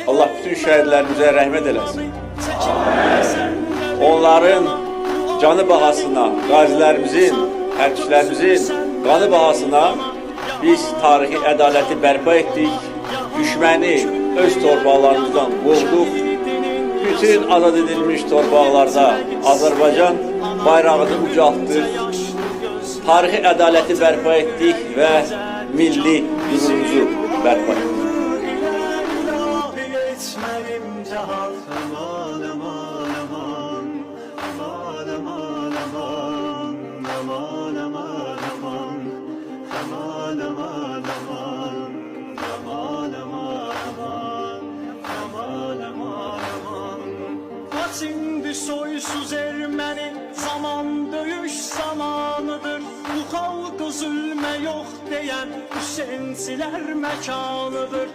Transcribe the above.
Allah bütün şəhidlərimizə rəhmət eləsin. Onların canı bahasına, qazilərimizin, hərbçilərimizin qanı bahasına biz tarixi ədaləti bərpa etdik, düşməni öz torpaqlarımızdan qovduq. Bütün azad edilmiş torpaqlarda Azərbaycan bayrağını ucaltdıq, tarixi ədaləti bərpa etdik və milli qürurumuzu bərpa etdik. Şimdi soysuz Ermeni zaman döyüş zamanıdır. Bu halkı zulme yok diyen Hüseyinçiler mekanıdır.